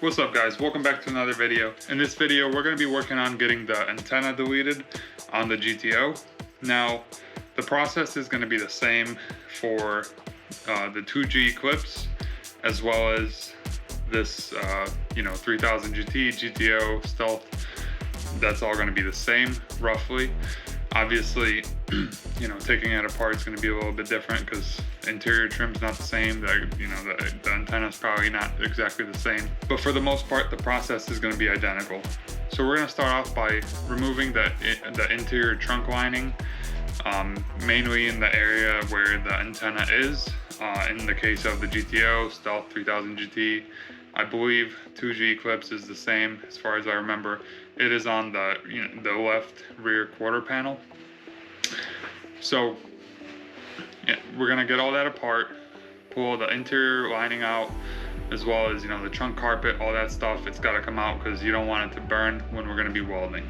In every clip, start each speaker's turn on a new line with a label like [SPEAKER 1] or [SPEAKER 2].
[SPEAKER 1] What's up guys, welcome back to another video. In this video we're going to be working on getting the antenna deleted on the GTO. Now the process is going to be the same for the 2G clips as well as this 3000 GT, GTO, Stealth. That's all going to be the same roughly. Obviously, taking it apart is going to be a little bit different because interior trim's not the same. The antenna's probably not exactly the same. But for the most part, the process is going to be identical. So we're going to start off by removing the interior trunk lining, mainly in the area where the antenna is. In the case of the GTO, Stealth 3000 GT, I believe 2G clips is the same as far as I remember. It is on the left rear quarter panel. So we're gonna get all that apart, pull the interior lining out, as well as the trunk carpet, all that stuff. It's got to come out because you don't want it to burn when we're gonna be welding.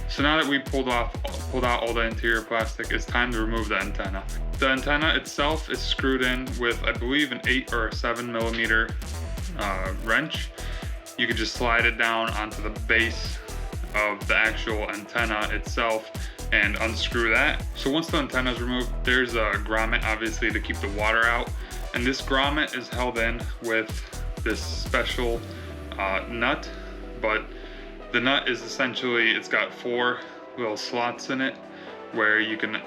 [SPEAKER 1] So now that we pulled out all the interior plastic, it's time to remove the antenna. The antenna itself is screwed in with, I believe, an 8 or 7 millimeter wrench. You could just slide it down onto the base of the actual antenna itself and unscrew that. So once the antenna is removed, there's a grommet obviously to keep the water out. And this grommet is held in with this special nut, but the nut is essentially, it's got 4 little slots in it where you can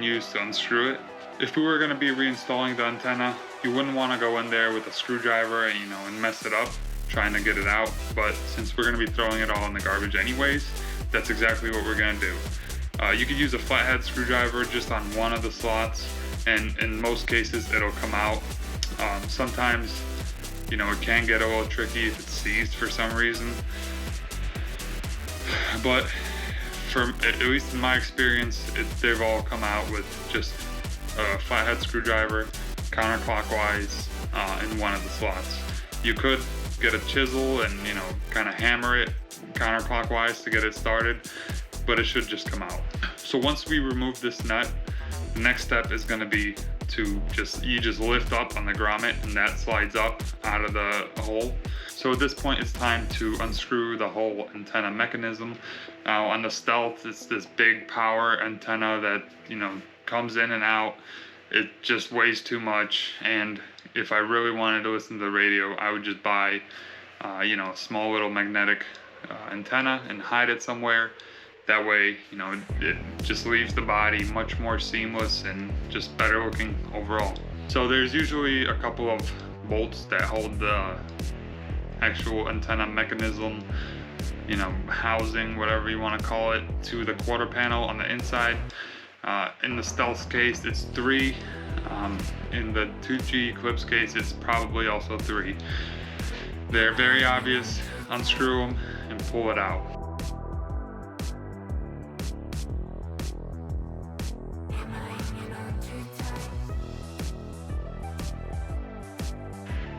[SPEAKER 1] use to unscrew it. If we were going to be reinstalling the antenna, you wouldn't want to go in there with a screwdriver and mess it up trying to get it out. But since we're going to be throwing it all in the garbage anyways, that's exactly what we're going to do. You could use a flathead screwdriver just on one of the slots, and in most cases it'll come out. Sometimes it can get a little tricky if it's seized for some reason. But at least in my experience, they've all come out with just a flathead screwdriver counterclockwise in one of the slots. You could get a chisel and kind of hammer it counterclockwise to get it started, but it should just come out. So once we remove this nut, the next step is going to be to just lift up on the grommet, and that slides up out of the hole. So at this point, it's time to unscrew the whole antenna mechanism. Now on the Stealth, it's this big power antenna that comes in and out. It just weighs too much, and if I really wanted to listen to the radio, I would just buy a small little magnetic antenna and hide it somewhere. That way, it just leaves the body much more seamless and just better looking overall. So there's usually a couple of bolts that hold the actual antenna mechanism, housing, whatever you want to call it, to the quarter panel on the inside. In the Stealth case, it's 3. In the 2G clips case, it's probably also 3. They're very obvious. Unscrew them and pull it out.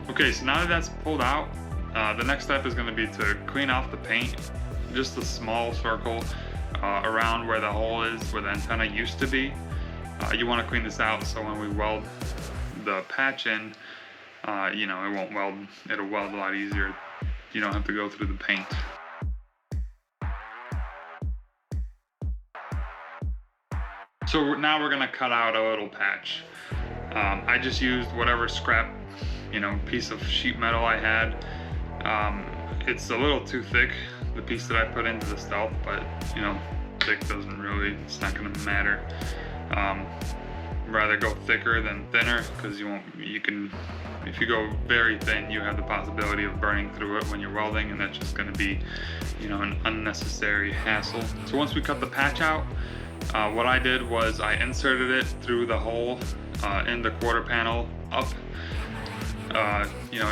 [SPEAKER 1] Okay, so now that that's pulled out, the next step is going to be to clean off the paint, just a small circle around where the hole is, where the antenna used to be. You want to clean this out so when we weld the patch in, it won't weld, it'll weld a lot easier. You don't have to go through the paint. So now we're going to cut out a little patch. I just used whatever scrap piece of sheet metal I had. It's a little too thick, the piece that I put into the Stealth, but thick doesn't really, it's not going to matter. Rather go thicker than thinner, because if you go very thin, you have the possibility of burning through it when you're welding, and that's just going to be an unnecessary hassle. So once we cut the patch out, what I did was I inserted it through the hole in the quarter panel up,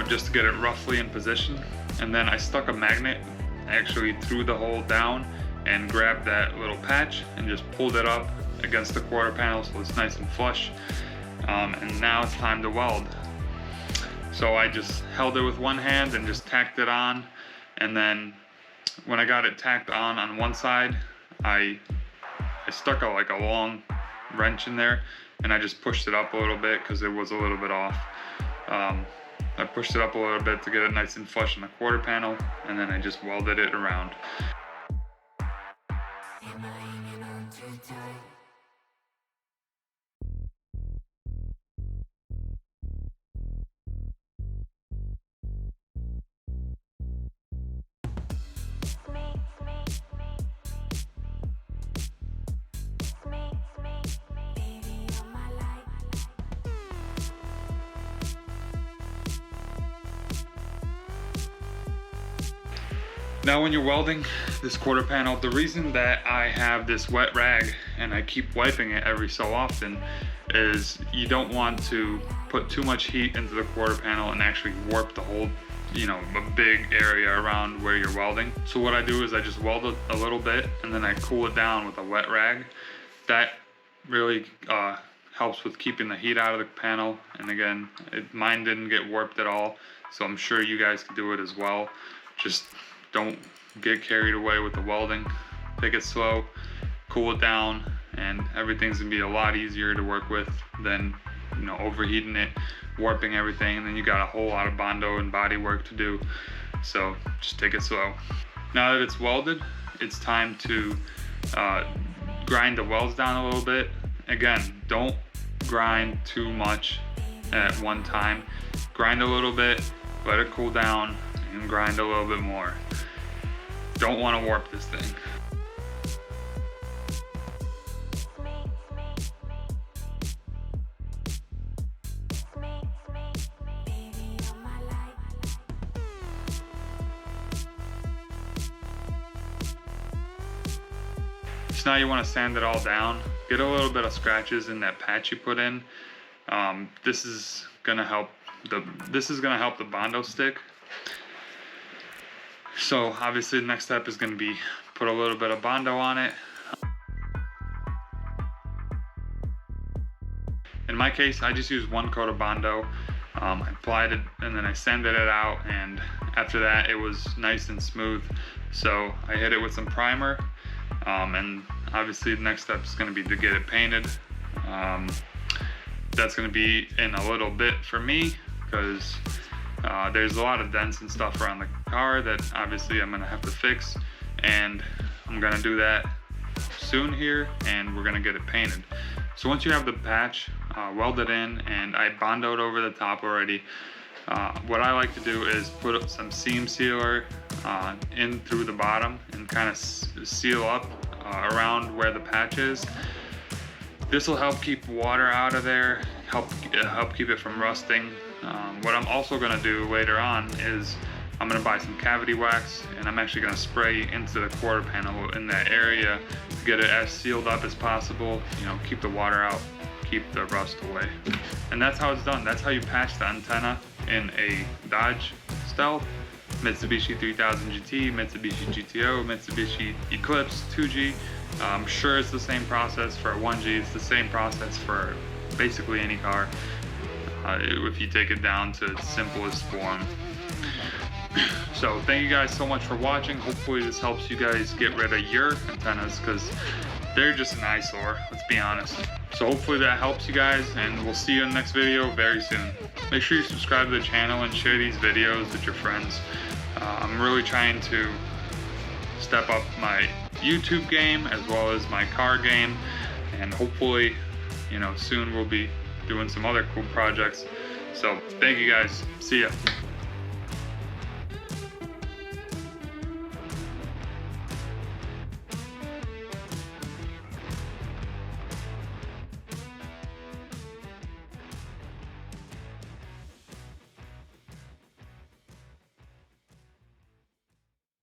[SPEAKER 1] just to get it roughly in position, and then I stuck a magnet actually through the hole down and grabbed that little patch and just pulled it up against the quarter panel so it's nice and flush. And now it's time to weld. So I just held it with one hand and just tacked it on, and then when I got it tacked on one side, I stuck a long wrench in there, and I just pushed it up a little bit because it was a little bit off. I pushed it up a little bit to get it nice and flush in the quarter panel, and then I just welded it around. Now when you're welding this quarter panel, the reason that I have this wet rag and I keep wiping it every so often is you don't want to put too much heat into the quarter panel and actually warp the whole, a big area around where you're welding. So what I do is I just weld it a little bit and then I cool it down with a wet rag. That really helps with keeping the heat out of the panel. And again, mine didn't get warped at all, so I'm sure you guys can do it as well. Just don't get carried away with the welding. Take it slow, cool it down, and everything's gonna be a lot easier to work with than overheating it, warping everything, and then you got a whole lot of bondo and body work to do. So just take it slow. Now that it's welded, it's time to grind the welds down a little bit. Again, don't grind too much at one time. Grind a little bit, let it cool down, and grind a little bit more. Don't want to warp this thing. So now you want to sand it all down. Get a little bit of scratches in that patch you put in. This is gonna help the bondo stick. So obviously the next step is going to be put a little bit of bondo on it. In my case, I just used one coat of bondo. I applied it and then I sanded it out, and after that it was nice and smooth. So I hit it with some primer, and obviously the next step is going to be to get it painted. That's going to be in a little bit for me because there's a lot of dents and stuff around the car that obviously I'm gonna have to fix, and I'm gonna do that soon here, and we're gonna get it painted. So once you have the patch welded in and I bondoed over the top already, what I like to do is put up some seam sealer in through the bottom and kind of seal up around where the patch is. This will help keep water out of there, help keep it from rusting. What I'm also going to do later on is I'm going to buy some cavity wax, and I'm actually going to spray into the quarter panel in that area to get it as sealed up as possible, keep the water out, keep the rust away. And that's how it's done. That's how you patch the antenna in a Dodge Stealth, Mitsubishi 3000 GT, Mitsubishi GTO, Mitsubishi Eclipse 2G. I'm sure it's the same process for a 1G. It's the same process for basically any car. If you take it down to its simplest form. So thank you guys so much for watching. Hopefully this helps you guys get rid of your antennas, because they're just an eyesore, let's be honest. So hopefully that helps you guys, and we'll see you in the next video very soon. Make sure you subscribe to the channel and share these videos with your friends. I'm really trying to step up my YouTube game as well as my car game, and hopefully soon we'll be doing some other cool projects. So thank you guys. See ya.